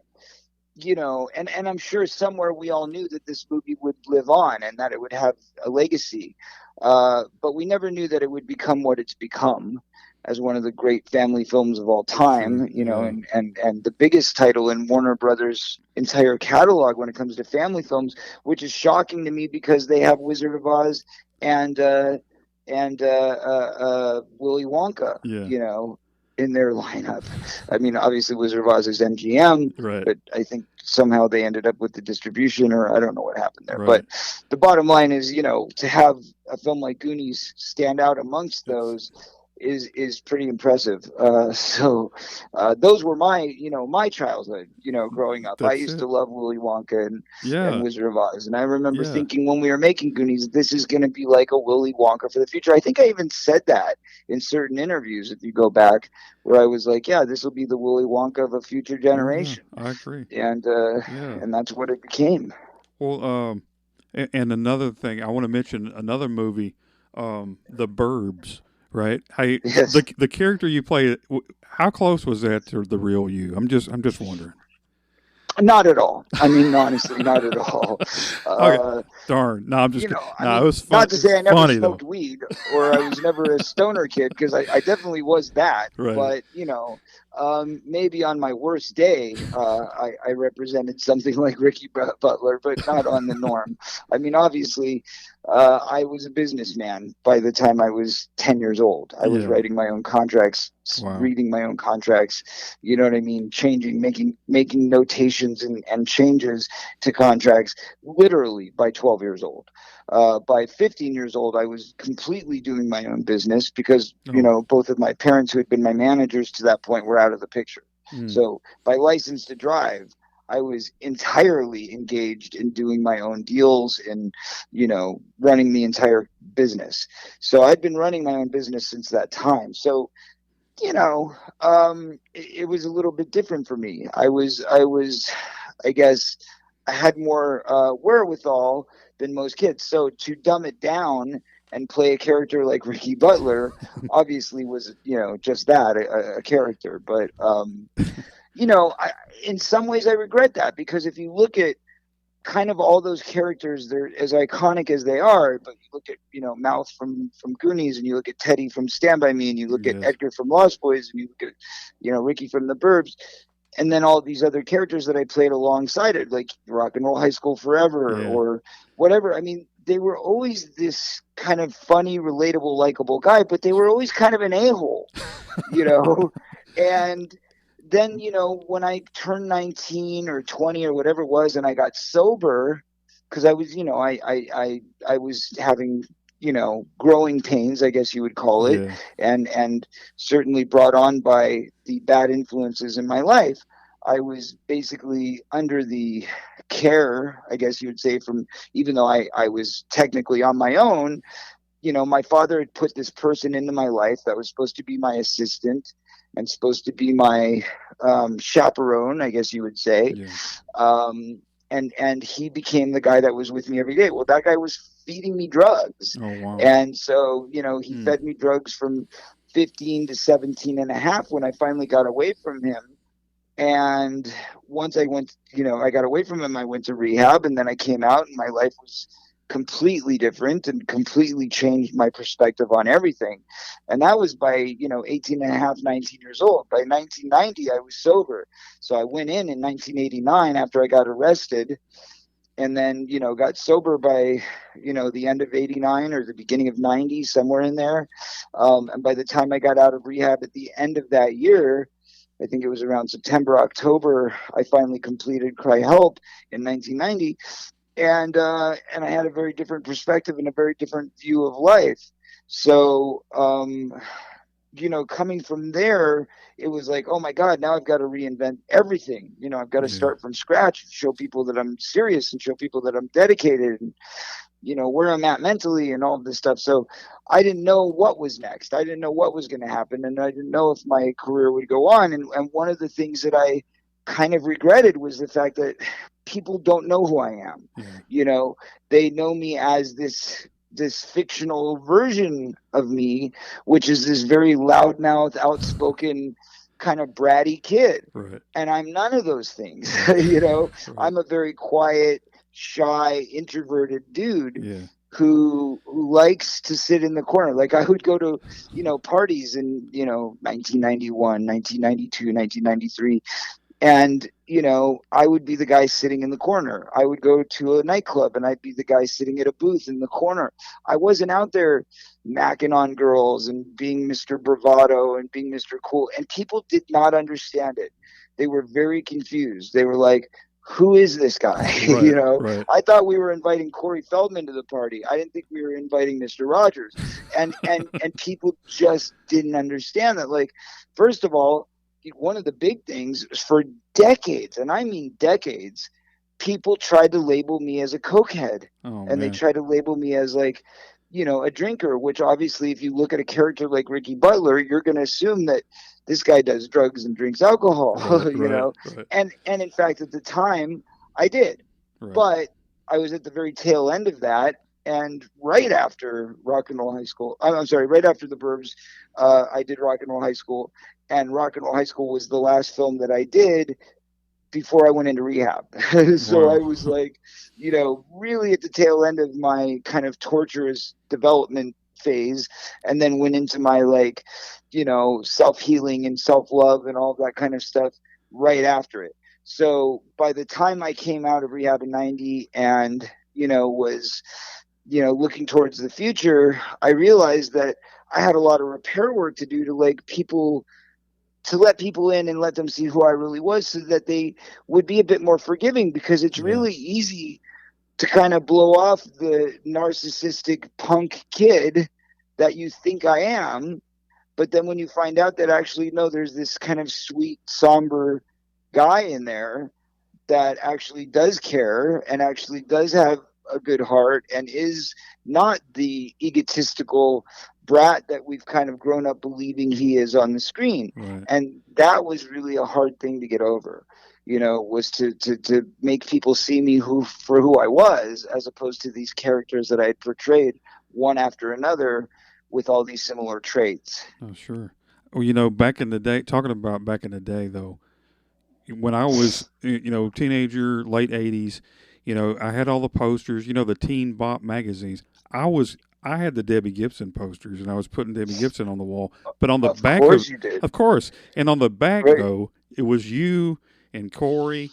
and I'm sure somewhere we all knew that this movie would live on and that it would have a legacy. But we never knew that it would become what it's become as one of the great family films of all Sure. time, Yeah. and the biggest title in Warner Brothers' entire catalog when it comes to family films, which is shocking to me because they have Wizard of Oz and Willy Wonka, Yeah. in their lineup. I mean, obviously Wizard of Oz is MGM, Right. but I think somehow they ended up with the distribution, or I don't know what happened there. Right. But the bottom line is, to have a film like Goonies stand out amongst It's those is pretty impressive. Those were my childhood. Growing up, I that's used to it. love Willy Wonka and Yeah. Wizard of Oz, and I remember Yeah. thinking when we were making Goonies, this is going to be like a Willy Wonka for the future. I think I even said that in certain interviews, if you go back, where I was like, yeah, this will be the Willy Wonka of a future Oh yeah. generation, I agree. and Yeah. and that's what it became. Well, and another thing, I want to mention another movie, The Burbs. Right? Hey, Yes. the character you play, how close was that to the real you? I'm just wondering. Not at all. I mean, honestly, not at all. Okay. Uh, Darn. No, I'm just kidding. I No, it mean, was fun. not to say It's I never funny though. smoked weed or I was never a stoner kid, because I definitely was that. Right. But, maybe on my worst day, I represented something like Ricky Butler, but not on the norm. I mean, obviously, I was a businessman by the time I was 10 years old. I was Yeah. writing my own contracts, Wow. reading my own contracts, you know what I mean? Changing, making notations and changes to contracts literally by 12 years old. By 15 years old, I was completely doing my own business because, Oh. both of my parents who had been my managers to that point were out of the picture. Mm. So by license to drive, I was entirely engaged in doing my own deals and, running the entire business. So I'd been running my own business since that time. So, it was a little bit different for me. I guess, I had more wherewithal than most kids. So to dumb it down and play a character like Ricky Butler, obviously was, just that, a character. But, in some ways I regret that, because if you look at kind of all those characters, they're as iconic as they are, but you look at, Mouth from Goonies, and you look at Teddy from Stand By Me, and you look at Yes. Edgar from Lost Boys, and you look at, Ricky from The Burbs, and then all these other characters that I played alongside it, like Rock and Roll High School Forever Yeah. or whatever. I mean, they were always this kind of funny, relatable, likable guy, but they were always kind of an a-hole, you know? And then, when I turned 19 or 20 or whatever it was, and I got sober, because I was, I was having, growing pains, I guess you would call it, Yeah. and certainly brought on by the bad influences in my life. I was basically under the care, I guess you would say, from, even though I was technically on my own, my father had put this person into my life that was supposed to be my assistant and supposed to be my chaperone, I guess you would say. Yeah. And he became the guy that was with me every day. Well, that guy was feeding me drugs. Oh wow. And so, he Mm. fed me drugs from 15 to 17 and a half when I finally got away from him. And once I went, I got away from him, I went to rehab, and then I came out, and my life was completely different and completely changed my perspective on everything. And that was by, 18 and a half, 19 years old. By 1990, I was sober. So I went in 1989 after I got arrested, and then, got sober by, the end of 89 or the beginning of 90, somewhere in there. And by the time I got out of rehab at the end of that year, I think it was around September, October, I finally completed Cry Help in 1990. And I had a very different perspective and a very different view of life. So, coming from there, it was like, oh my God, now I've got to reinvent everything. I've got to Yeah. start from scratch, show people that I'm serious and show people that I'm dedicated, and, where I'm at mentally and all of this stuff. So I didn't know what was next. I didn't know what was going to happen. And I didn't know if my career would go on. And one of the things that I kind of regretted was the fact that people don't know who I am. Yeah. You know, they know me as this fictional version of me, which is this very loudmouth, outspoken, kind of bratty kid. Right. And I'm none of those things. Right. You know, Right. I'm a very quiet, shy, introverted dude Yeah. who likes to sit in the corner. Like I would go to, parties in, 1991, 1992, 1993, and I would be the guy sitting in the corner. I would go to a nightclub and I'd be the guy sitting at a booth in the corner. I wasn't out there macking on girls and being Mr. Bravado and being Mr. Cool, and people did not understand it. They were very confused. They were like, who is this guy? Right. Right. I thought we were inviting Corey Feldman to the party. I didn't think we were inviting Mr. Rogers. And people just didn't understand that. Like, first of all, one of the big things for decades, and I mean decades, people tried to label me as a cokehead. Oh And they man. tried to label me as like, a drinker, which obviously if you look at a character like Ricky Butler, you're going to assume that this guy does drugs and drinks alcohol. Right. Right. Right. And in fact, at the time I did, Right. but I was at the very tail end of that. And right after Rock and Roll High School, I'm sorry, right after The Burbs, I did Rock and Roll High School. And Rock and Roll High School was the last film that I did before I went into rehab. So I Wow. was like, really at the tail end of my kind of torturous development phase, and then went into my like, self-healing and self-love and all that kind of stuff right after it. So by the time I came out of rehab in 90 and, was, looking towards the future, I realized that I had a lot of repair work to do to like people to let people in and let them see who I really was so that they would be a bit more forgiving, because it's Yeah. really easy to kind of blow off the narcissistic punk kid that you think I am. But then when you find out that actually, no, there's this kind of sweet, somber guy in there that actually does care and actually does have a good heart and is not the egotistical brat that we've kind of grown up believing he is on the screen. Right. And that was really a hard thing to get over, was to make people see me for who I was, as opposed to these characters that I had portrayed one after another with all these similar traits. Oh sure. Well, back in the day, talking about back in the day though, when I was teenager, late '80s, I had all the posters, the Teen Bop magazines. I had the Debbie Gibson posters, and I was putting Debbie Gibson on the wall. But on the Of back course you did. of course, and on the back Right. though, it was you and Corey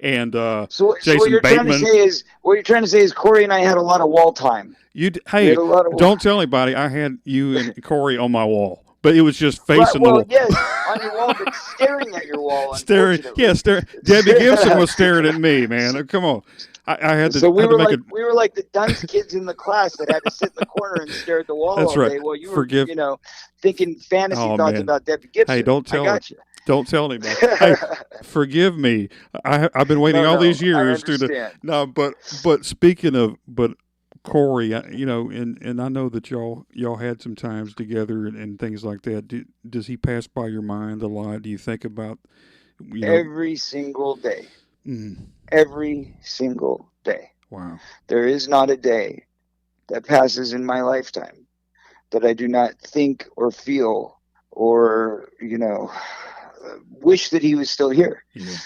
and So what Jason you're trying to Bateman. say is Corey and I had a lot of wall time. We Hey, had a lot of don't tell anybody. I had you and Corey on my wall, but it was just right. facing the Well, wall. yes, on your wall, but staring at your wall. Staring, yeah, Unfortunately. staring. Debbie Gibson was staring at me, man. Come on, I had to So we had to were make like it. we were like the dunce kids in the class that had to sit in the corner and stare at the wall That's all right. day while you were, Forgive. thinking fantasy Oh thoughts man. about Debbie Hey, Gibson. don't I tell it. got you. Don't tell anybody. Hey, forgive me. I've been waiting No, all no, these I years to understand. no, but speaking of Corey, and I know that y'all had some times together and things like that. Does he pass by your mind a lot? Do you think about you know? Every single day. Mm, Every single day. wow. There is not a day that passes in my lifetime that I do not think or feel or, wish that he was still here. Yeah.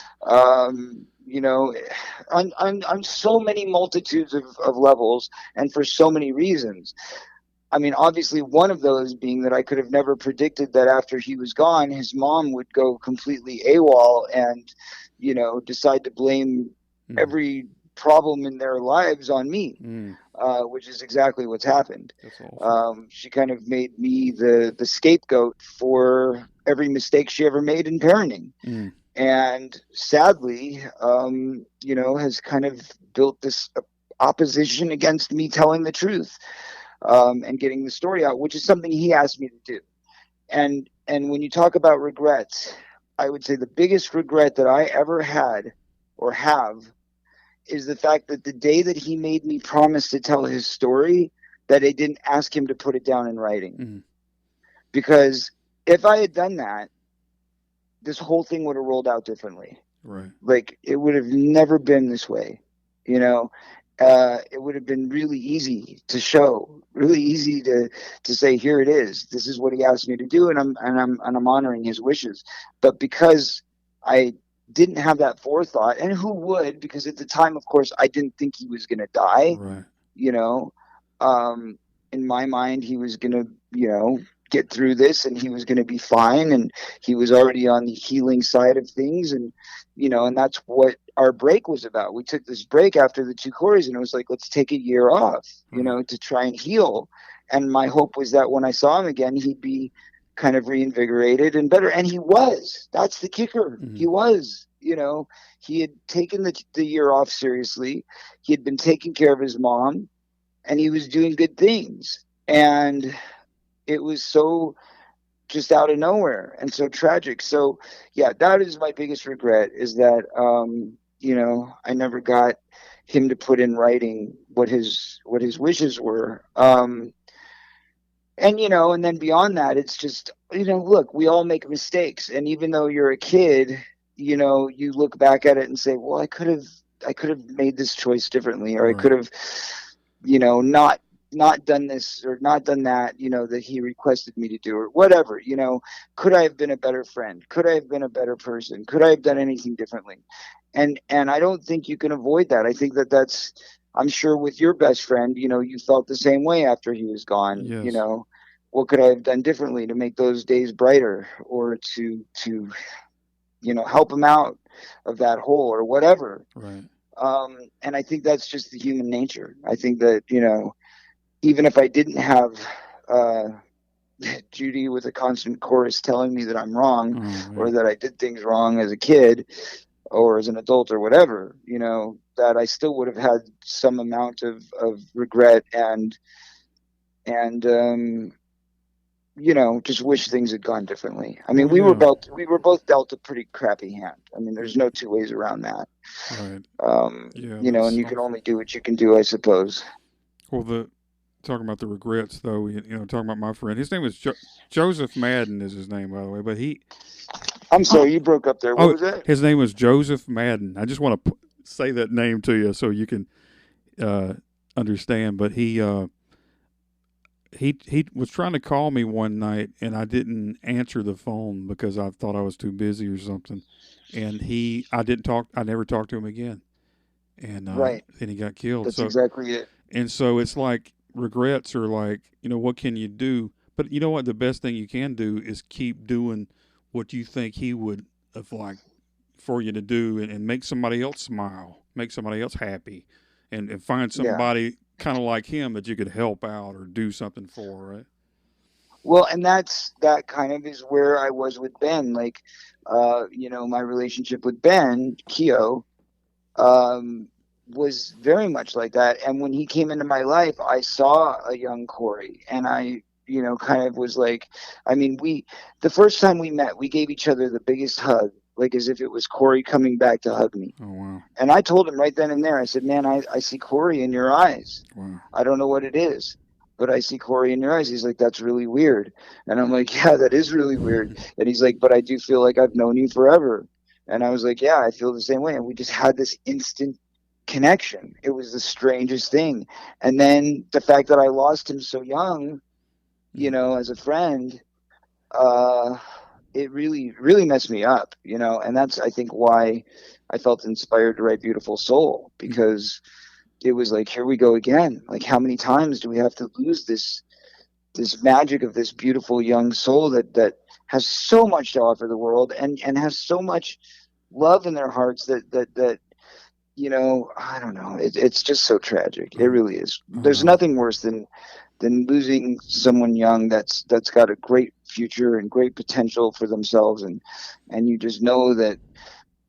On so many multitudes of levels and for so many reasons. I mean, obviously, one of those being that I could have never predicted that after he was gone, his mom would go completely AWOL and, decide to blame Mm, every problem in their lives on me, mm, which is exactly what's happened. that's awful. She kind of made me the scapegoat for every mistake she ever made in parenting. Mm, And sadly, has kind of built this opposition against me telling the truth and getting the story out, which is something he asked me to do. And when you talk about regrets, I would say the biggest regret that I ever had or have is the fact that the day that he made me promise to tell his story, that I didn't ask him to put it down in writing. mm, Because if I had done that, this whole thing would have rolled out differently. Right. Like, it would have never been this way, you know. It would have been really easy to show, really easy to say, here it is. This is what he asked me to do, and I'm honoring his wishes. But because I didn't have that forethought, and who would? Because at the time, of course, I didn't think he was going to die. Right. You know, um, in my mind, he was going to, get through this, and he was going to be fine, and he was already on the healing side of things, and that's what our break was about. We took this break after the two Corys, and it was like, let's take a year off, Right. to try and heal. And my hope was that when I saw him again, he'd be kind of reinvigorated and better. And he was. That's the kicker. Mm-hmm. He was. He had taken the year off seriously. He had been taking care of his mom, and he was doing good things. And it was so just out of nowhere and so tragic. So yeah, that is my biggest regret, is that I never got him to put in writing what his wishes were. And then beyond that, it's just, look, we all make mistakes, and even though you're a kid, you look back at it and say, well, I could have made this choice differently, or I Right. could have, not done this or not done that, that he requested me to do, or whatever. Could I have been a better friend? Could I have been a better person? Could I have done anything differently? And I don't think you can avoid that. I think that's, I'm sure with your best friend, you felt the same way after he was gone. Yes. What could I have done differently to make those days brighter, or to help him out of that hole, or whatever. Right. And I think that's just the human nature. I think that, even if I didn't have uh, Judy with a constant chorus telling me that I'm wrong, Oh or man. that I did things wrong as a kid or as an adult or whatever, that I still would have had some amount of regret, and just wish things had gone differently. I mean, Well, yeah. we were both dealt a pretty crappy hand. I mean, there's no two ways around that. Right. Yeah, And that's you can awful. only do what you can do, I suppose. Well, the talking about the regrets though, talking about my friend. His name was Joseph Madden is his name, by the way. But I'm sorry, you broke up there. What oh, was that? his name was Joseph Madden. I just want to say that name to you so you can uh, understand. But he was trying to call me one night, and I didn't answer the phone because I thought I was too busy or something. And I didn't talk. I never talked to him again. And Right. then he got killed. That's exactly it. So it's like regrets are like, what can you do? But you know what? The best thing you can do is keep doing what you think he would have liked for you to do, and make somebody else smile, make somebody else happy, and find Yeah. somebody kind of like him that you could help out or do something for, right? Well, and that kind of is where I was with Ben. Like, my relationship with Ben Keogh, um, was very much like that. And when he came into my life, I saw a young Corey, and I, kind of was like, I mean, the first time we met, we gave each other the biggest hug, like as if it was Corey coming back to hug me. Oh wow, And I told him right then and there, I said, man, I see Corey in your eyes. wow, I don't know what it is, but I see Corey in your eyes. He's like, that's really weird. And I'm like, yeah, that is really weird. And he's like, but I do feel like I've known you forever. And I was like, yeah, I feel the same way. And we just had this instant connection. It was the strangest thing. And then the fact that I lost him so young, as a friend, uh, it really, really messed me up, and that's, I think, why I felt inspired to write Beautiful Soul, because it was like, here we go again. Like, how many times do we have to lose this magic of this beautiful young soul that has so much to offer the world, and has so much love in their hearts that I don't know. It's just so tragic. It oh, really is. oh There's no, nothing worse than losing someone young that's got a great future and great potential for themselves, and you just know that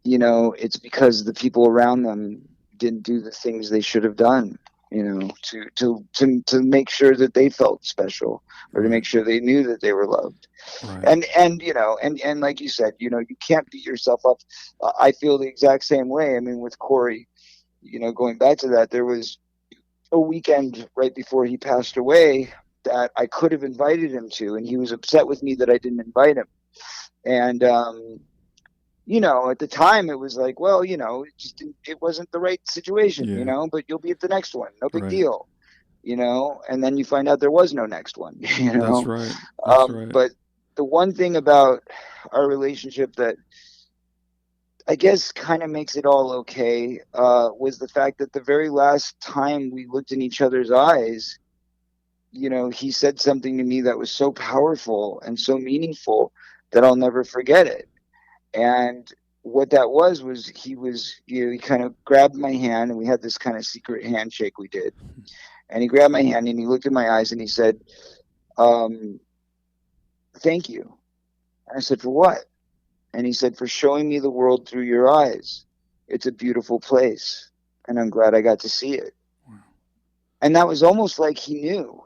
it's because the people around them didn't do the things they should have done, to make sure that they felt special, or to right, make sure they knew that they were loved. right, And like you said, you can't beat yourself up. I feel the exact same way. I mean, with Corey, going back to that, there was a weekend right before he passed away that I could have invited him to, and he was upset with me that I didn't invite him. And at the time it was like, well, it wasn't the right situation, Yeah. but you'll be at the next one, no big Right. deal, and then you find out there was no next one, That's right. That's right. but the one thing about our relationship that I guess kind of makes it all okay was the fact that the very last time we looked in each other's eyes, he said something to me that was so powerful and so meaningful that I'll never forget it. And what that was he kind of grabbed my hand, and we had this kind of secret handshake we did. And he grabbed my hand and he looked in my eyes and he said, um, "Thank you." And I said, "For what?" And he said, "For showing me the world through your eyes. It's a beautiful place, and I'm glad I got to see it." Wow. And that was almost like he knew,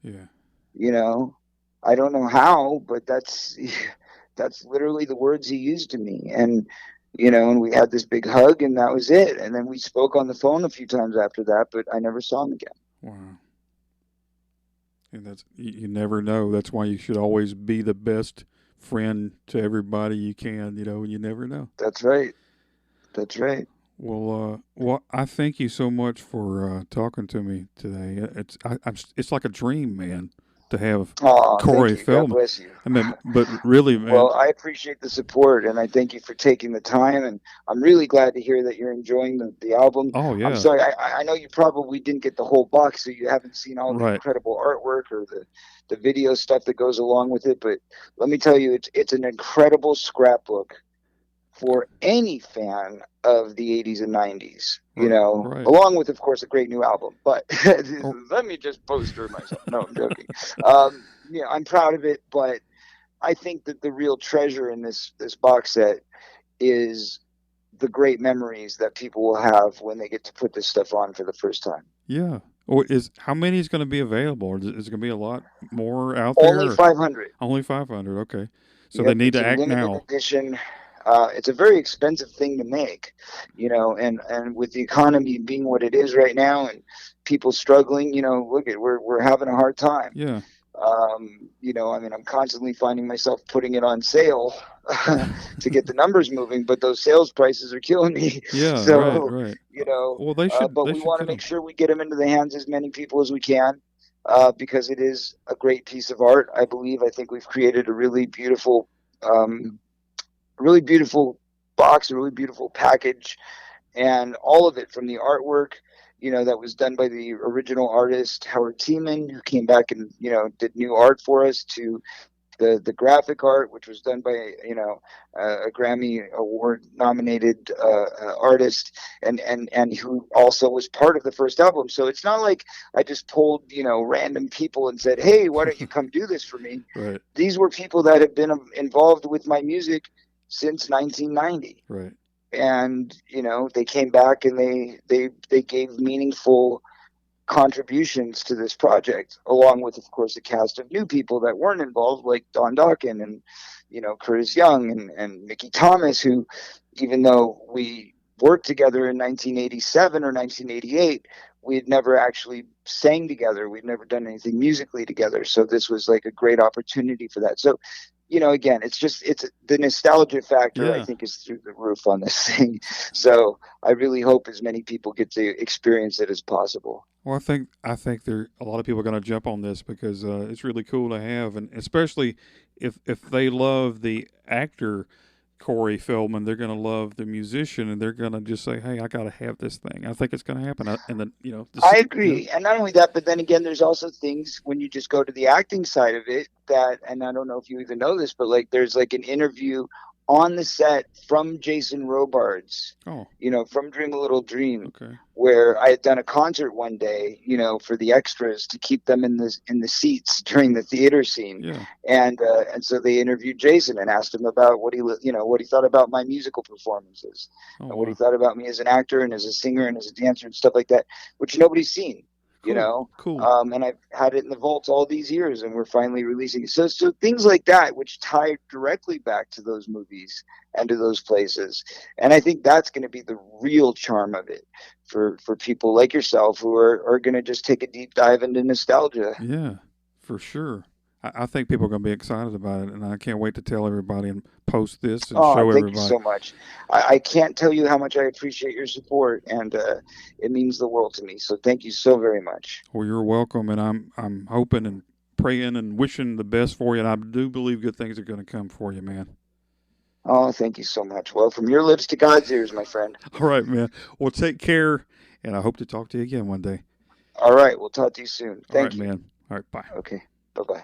Yeah. you know. I don't know how, but that's literally the words he used to me. And we had this big hug, and that was it. And then we spoke on the phone a few times after that, but I never saw him again. Wow. And that's you never know. That's why you should always be the best friend to everybody you can. And you never know. That's right. That's right. Well, I thank you so much for talking to me today. It's like a dream, man, to have Oh, thank Corey you. God Feldman. bless you. I mean, but really, man. Well, I appreciate the support, and I thank you for taking the time. And I'm really glad to hear that you're enjoying the album. Oh I'm yeah, sorry, I know you probably didn't get the whole box, so you haven't seen all the right. incredible artwork or the video stuff that goes along with it. But let me tell you, it's an incredible scrapbook for any fan of the 80s and 90s, Right. along with, of course, a great new album. But Oh, let me just poster myself. No, I'm joking. I'm proud of it, but I think that the real treasure in this box set is the great memories that people will have when they get to put this stuff on for the first time. yeah. Is how many is going to be available? Or is it going to be a lot more out there? Only Or 500. only 500. Okay, so they Yep, need it's to a act limited now. edition. It's a very expensive thing to make, and with the economy being what it is right now, and people struggling, look at we're having a hard time. Yeah. I mean, I'm constantly finding myself putting it on sale to get the numbers moving, but those sales prices are killing me. Yeah. Right. So, Right. you know, Well, they should but they we should want to get make them. sure we get them into the hands of as many people as we can, because it is a great piece of art. I believe. I think we've created um, a really beautiful box, a really beautiful package, and all of it from the artwork, that was done by the original artist Howard Tiemann, who came back and did new art for us, to the graphic art, which was done by a Grammy Award nominated artist, and who also was part of the first album. So it's not like I just pulled random people and said, "Hey, why don't you come do this for me?" Right. These were people that have been involved with my music since 1990, Right. and they came back and they gave meaningful contributions to this project, along with, of course, a cast of new people that weren't involved, like Don Dawkin and Curtis Young and Mickey Thomas, who, even though we worked together in 1987 or 1988, we had never actually sang together. We'd never done anything musically together. So this was like a great opportunity for that. So, again, it's the nostalgia factor, I Yeah. think, is through the roof on this thing. So I really hope as many people get to experience it as possible. Well, I think there a lot of people are going to jump on this because it's really cool to have, and especially if they love the actor Corey Feldman, they're going to love the musician, and they're going to just say, "Hey, I got to have this thing." I think it's going to happen, and then I agree. And not only that, but then again, there's also things when you just go to the acting side of it that, and I don't know if you even know this, but like there's like an interview on the set from Jason Robards, oh, from Dream a Little Dream, okay, where I had done a concert one day, for the extras to keep them in the seats during the theater scene, yeah, and so they interviewed Jason and asked him about what he thought about my musical performances, oh and what he wow, thought about me as an actor and as a singer and as a dancer and stuff like that, which nobody's seen, you cool, know. cool, And I've had it in the vaults all these years, and we're finally releasing it. So things like that, which tie directly back to those movies and to those places, and I think that's going to be the real charm of it for people like yourself who are going to just take a deep dive into nostalgia. yeah, for sure. I think people are going to be excited about it, and I can't wait to tell everybody and post this and Oh, show thank you everybody. so much. I can't tell you how much I appreciate your support, and it means the world to me. So thank you so very much. Well, you're welcome, and I'm hoping and praying and wishing the best for you, and I do believe good things are going to come for you, man. Oh, thank you so much. Well, from your lips to God's ears, my friend. All right, man. Well, take care, and I hope to talk to you again one day. All right, we'll talk to you soon. All right, Thank you. man. All right, bye. Okay, bye bye.